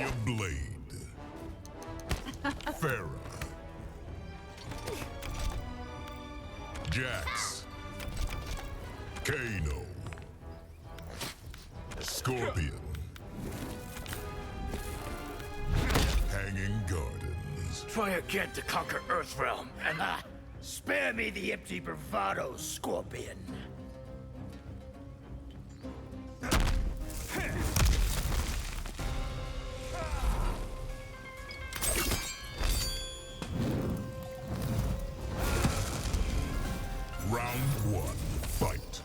a blade. Farah. Jax. Kano. Scorpion. Hanging Gardens. Try again to conquer Earthrealm, and spare me the empty bravado, Scorpion. Round one, fight.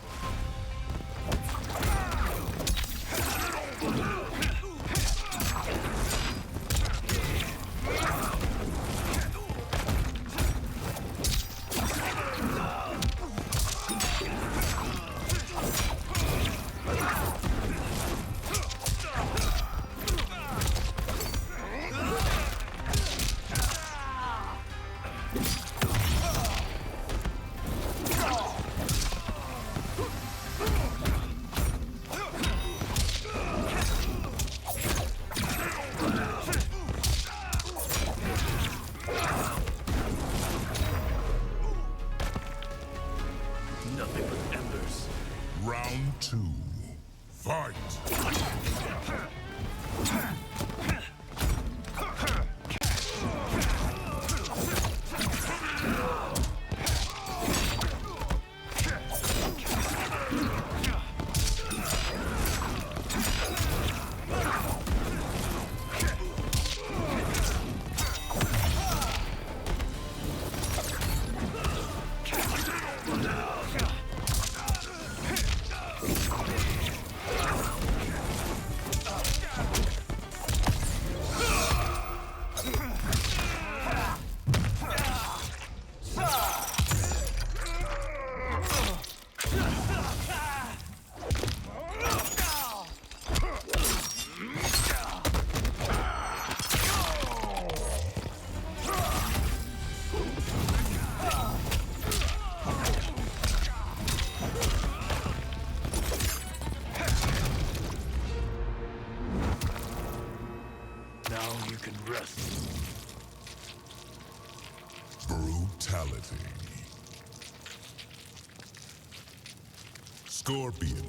Nothing but embers. Round two, fight. Now you can rest. Brutality. Scorpion